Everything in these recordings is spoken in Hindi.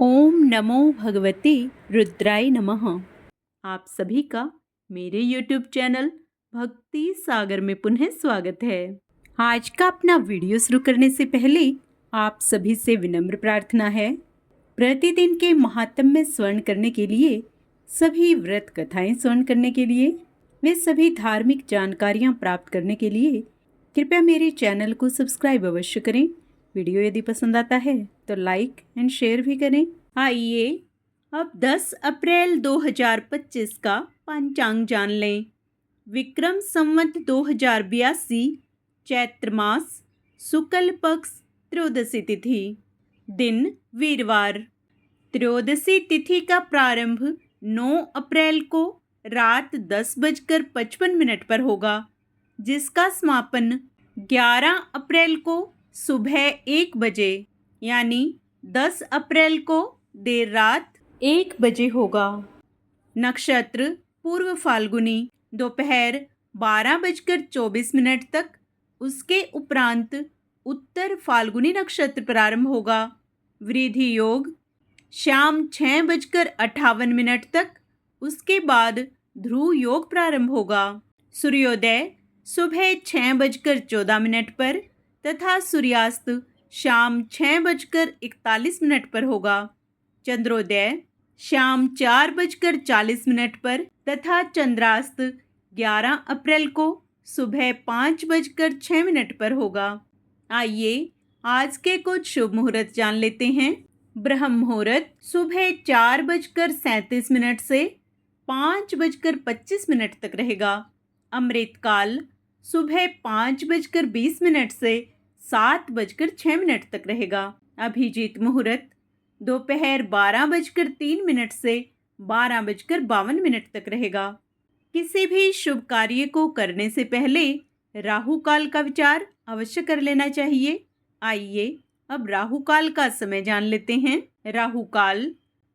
ओम नमो भगवते रुद्राय नमः। आप सभी का मेरे YouTube चैनल भक्ति सागर में पुनः स्वागत है। आज का अपना वीडियो शुरू करने से पहले आप सभी से विनम्र प्रार्थना है, प्रतिदिन के महात्म्य स्वर्ण करने के लिए, सभी व्रत कथाएं स्वर्ण करने के लिए, वे सभी धार्मिक जानकारियां प्राप्त करने के लिए कृपया मेरे चैनल को सब्सक्राइब अवश्य करें। वीडियो यदि पसंद आता है तो लाइक एंड शेयर भी करें। आइए अब 10 अप्रैल 2025 का पंचांग जान लें। विक्रम संवत 2082 चैत्र मास शुक्ल पक्ष त्रयोदशी तिथि, दिन वीरवार। त्रयोदशी तिथि का प्रारंभ 9 अप्रैल को रात 10:55 पर होगा, जिसका समापन 11 अप्रैल को सुबह 1 बजे यानी 10 अप्रैल को देर रात 1 बजे होगा। नक्षत्र पूर्व फाल्गुनी दोपहर 12:24 तक, उसके उपरांत उत्तर फाल्गुनी नक्षत्र प्रारंभ होगा। वृद्धि योग शाम 6:58 तक, उसके बाद ध्रुव योग प्रारंभ होगा। सूर्योदय सुबह 6:14 पर तथा सूर्यास्त शाम 6:41 पर होगा। चंद्रोदय शाम 4:40 पर तथा चंद्रास्त 11 अप्रैल को सुबह 5:06 पर होगा। आइए आज के कुछ शुभ मुहूर्त जान लेते हैं। ब्रह्म मुहूर्त सुबह 4:37 से 5:25 तक रहेगा। अमृत काल सुबह 5:20 से 7:06 तक रहेगा। अभिजीत मुहूर्त दोपहर 12:03 से 12:52 तक रहेगा। किसी भी शुभ कार्य को करने से पहले राहु काल का विचार अवश्य कर लेना चाहिए। आइए अब राहु काल का समय जान लेते हैं। राहु काल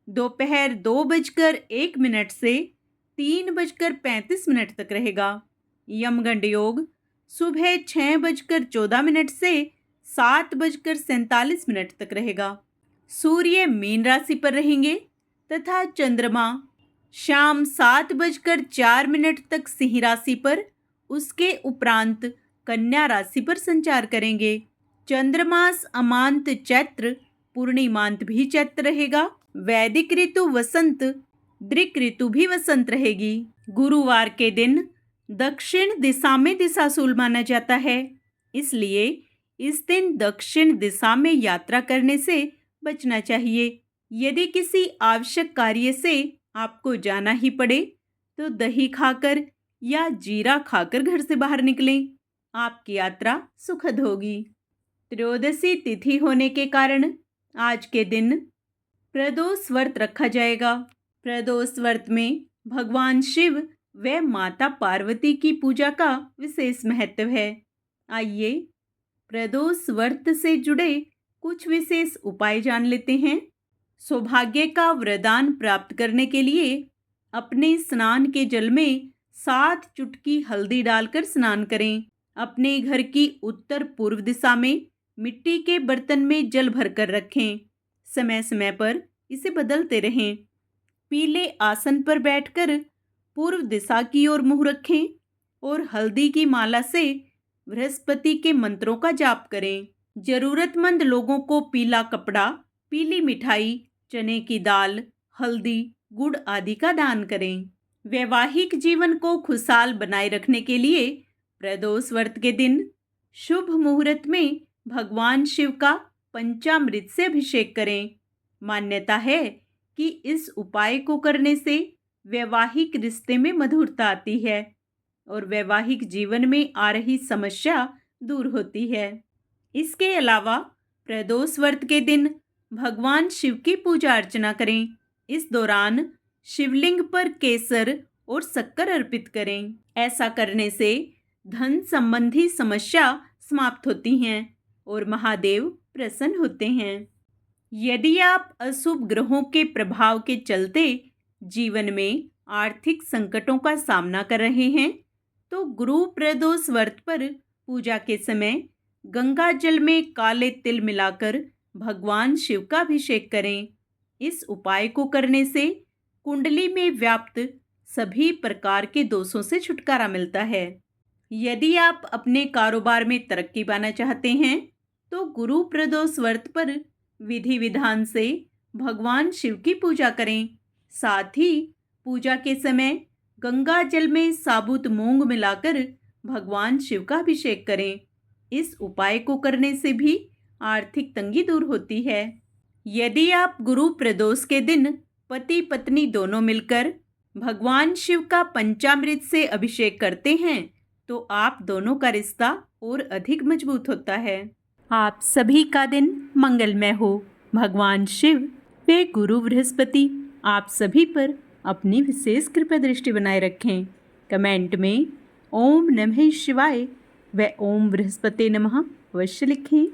दोपहर 2:01 से 3:35 तक रहेगा। यमगंड योग सुबह 6:14 से 7:47 तक रहेगा। सूर्य मीन राशि पर रहेंगे तथा चंद्रमा शाम 7:04 तक सिंह राशि पर, उसके उपरांत कन्या राशि पर संचार करेंगे। चंद्रमास अमांत चैत्र, पूर्णिमांत भी चैत्र रहेगा। वैदिक ऋतु वसंत, दृक ऋतु भी वसंत रहेगी। गुरुवार के दिन दक्षिण दिशा में दिशाशूल माना जाता है, इसलिए इस दिन दक्षिण दिशा में यात्रा करने से बचना चाहिए। यदि किसी आवश्यक कार्य से आपको जाना ही पड़े तो दही खाकर या जीरा खाकर घर से बाहर निकलें, आपकी यात्रा सुखद होगी। त्रयोदशी तिथि होने के कारण आज के दिन प्रदोष व्रत रखा जाएगा। प्रदोष व्रत में भगवान शिव व माता पार्वती की पूजा का विशेष महत्व है। आइए प्रदोष व्रत से जुड़े कुछ विशेष उपाय जान लेते हैं। सौभाग्य का वरदान प्राप्त करने के लिए अपने स्नान के जल में 7 चुटकी हल्दी डालकर स्नान करें। अपने घर की उत्तर पूर्व दिशा में मिट्टी के बर्तन में जल भरकर रखें। समय समय पर इसे बदलते रहें। पीले आसन पर बैठकर पूर्व दिशा की ओर मुंह रखें और हल्दी की माला से बृहस्पति के मंत्रों का जाप करें। जरूरतमंद लोगों को पीला कपड़ा, पीली मिठाई, चने की दाल, हल्दी, गुड़ आदि का दान करें। वैवाहिक जीवन को खुशहाल बनाए रखने के लिए प्रदोष व्रत के दिन शुभ मुहूर्त में भगवान शिव का पंचामृत से अभिषेक करें। मान्यता है कि इस उपाय को करने से वैवाहिक रिश्ते में मधुरता आती है और वैवाहिक जीवन में आ रही समस्या दूर होती है। इसके अलावा प्रदोष व्रत के दिन भगवान शिव की पूजा अर्चना करें। इस दौरान शिवलिंग पर केसर और शक्कर अर्पित करें। ऐसा करने से धन संबंधी समस्या समाप्त होती हैं और महादेव प्रसन्न होते हैं। यदि आप अशुभ ग्रहों के प्रभाव के चलते जीवन में आर्थिक संकटों का सामना कर रहे हैं तो गुरु प्रदोष व्रत पर पूजा के समय गंगा जल में काले तिल मिलाकर भगवान शिव का अभिषेक करें इस उपाय को करने से कुंडली में व्याप्त सभी प्रकार के दोषों से छुटकारा मिलता है। यदि आप अपने कारोबार में तरक्की पाना चाहते हैं तो गुरु प्रदोष व्रत पर विधि विधान से भगवान शिव की पूजा करें। साथ ही पूजा के समय गंगा जल में साबुत मूंग मिलाकर भगवान शिव का अभिषेक करें। इस उपाय को करने से भी आर्थिक तंगी दूर होती है। यदि आप गुरु प्रदोष के दिन पति पत्नी दोनों मिलकर भगवान शिव का पंचामृत से अभिषेक करते हैं तो आप दोनों का रिश्ता और अधिक मजबूत होता है। आप सभी का दिन मंगलमय हो। भगवान शिव वे गुरु बृहस्पति आप सभी पर अपनी विशेष कृपा दृष्टि बनाए रखें। कमेंट में ओम नमः शिवाय व ओम बृहस्पति नमः अवश्य लिखें।